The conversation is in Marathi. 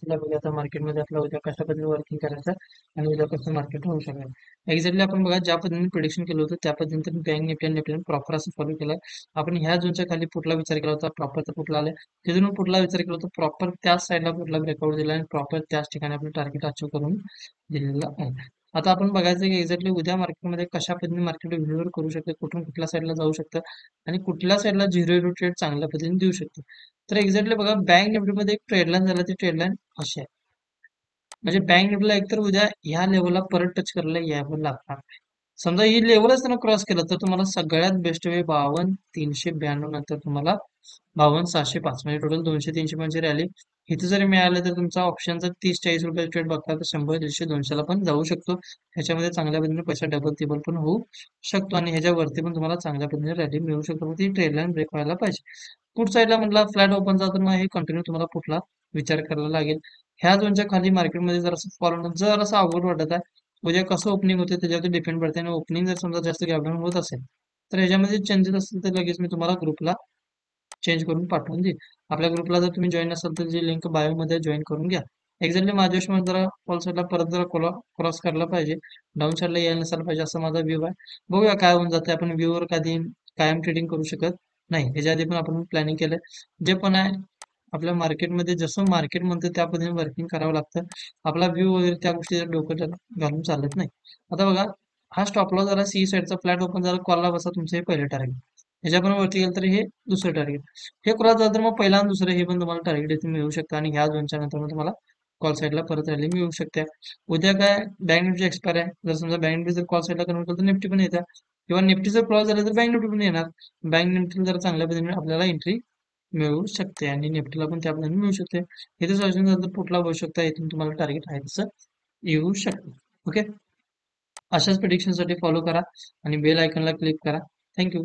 चला बघा आता मार्केटमध्ये आपला उद्या कशा पद्धतीने वर्किंग करायचं आणि उद्या कसं मार्केट होऊ शकेल एक्झॅक्टली आपण बघा ज्या पद्धतीने प्रिडिक्शन केलं होतं त्या पद्धतीने बँक निफ्टी आणि निफ्टी प्रॉपर असं फॉलो केलं आपण ह्या झोनच्या खाली पुढला विचार केला होता प्रॉपरचा पुढला आला तिथून पुढला विचार केला होता प्रॉपर त्याच साईडला पुढला ब्रेकआउट दिला आणि प्रॉपर त्याच ठिकाणी आपलं टार्गेट अचीव करून दिलेलं आहे आता आपण बघायचं की एक्झॅक्टली उद्या मार्केटमध्ये कशा पद्धतीने मार्केट बिहेवियर करू शकते कुठून कुठल्या साईडला जाऊ शकतं आणि कुठल्या साईडला झिरो ट्रेड चांगल्या पद्धतीने देऊ शकते तर एक्झॅक्टली बघा बँक निफ्टीमध्ये एक ट्रेडलाईन झाला ती ट्रेडलाईन अशी आहे म्हणजे बँक निफ्टीला एकतर उद्या ह्या लेवलला परत टच करायला यावं लागणार समजा ही लेवलच त्यानं क्रॉस केलं तर तुम्हाला सगळ्यात बेस्ट वे 52,392 नंतर तुम्हाला 52,605 म्हणजे टोटल 200-300 पॉईंटची रॅली इथे जरी मिळालं तर तुमचा ऑप्शनचा 30-40 रुपये ट्रेड बघता तर 100-150-200 ला पण जाऊ शकतो ह्याच्यामध्ये चांगल्या पद्धतीने पैसा डबल टिबल पण होऊ शकतो आणि ह्याच्यावरती पण तुम्हाला चांगल्या पद्धतीने रॅली मिळू शकतो मग ती ट्रेड लाईन ब्रेक व्हायला पाहिजे पुढ साईडला म्हटलं फ्लॅट ओपन तर मग हे कंटिन्यू तुम्हाला पुढला विचार करायला लागेल ह्या झोनच्या खाली मार्केटमध्ये जर असं फॉलो जर असं अवघड वाटत आहे उद्या कसं ओपनिंग होते त्याच्यावरती डिपेंड पडते आणि ओपनिंग जर समजा जास्त गॅपडाऊन होत असेल तर ह्याच्यामध्ये चेंजेस असतील तर लगेच मी तुम्हाला ग्रुपला चेंज करून पाठवून देईल आपल्या ग्रुपला जर तुम्ही जॉईन असाल तर जी लिंक बायोमध्ये जॉईन करून घ्या एक्झॅक्टली माझ्या हिशोबाने जरा फॉल साईडला परत जरा क्रॉस करायला पाहिजे डाऊन साईडला यायला नसायला पाहिजे असा माझा व्ह्यू आहे बघूया काय होऊन जाते आपण व्ह्यूवर कधी कायम ट्रेडिंग करू शकत नाही ह्याच्या आधी पण आपण प्लॅनिंग केलं जे पण आहे आपल्या मार्केटमध्ये जसं मार्केट म्हणतं त्या पद्धतीने वर्किंग करावं लागतं आपला व्ह्यू वगैरे त्या गोष्टी डोकं घालून चालत नाही आता बघा हा स्टॉपला जरा सी साईडचा फ्लॅट ओपन झाला कॉलला बसा तुमचं हे पहिलं टार्गेट ह्याच्यापर्यंत वरती गेलं तर हे दुसरं टार्गेट हे क्रॉस झालं तर मग पहिला आणि दुसरं हे पण तुम्हाला टार्गेट इथे मिळू शकतं आणि ह्या दोनच्या नंतर मग तुम्हाला कॉल साईडला परत रॅली मिळू शकते उद्या काय बँक निफ्टी एक्सपायर आहे जर समजा बँक निफ्टी जर कॉल साईडला कन्वर्ट केलं तर निफ्टी पण येतात किंवा निफ्टी जर क्रॉस झालं तर बँक निफ्टी पण येणार बँक निफ्टी जर चांगल्या पद्धतीने आपल्याला एंट्री मिळू शकते आणि निफ्टीला पण त्या पद्धतीने मिळू शकते इथे सजेशन झालं तर पुढला बघू शकता इथून तुम्हाला टार्गेट आहे तसं येऊ शकतं ओके अशाच प्रिडिक्शनसाठी फॉलो करा आणि बेल आयकॉनला क्लिक करा थँक्यू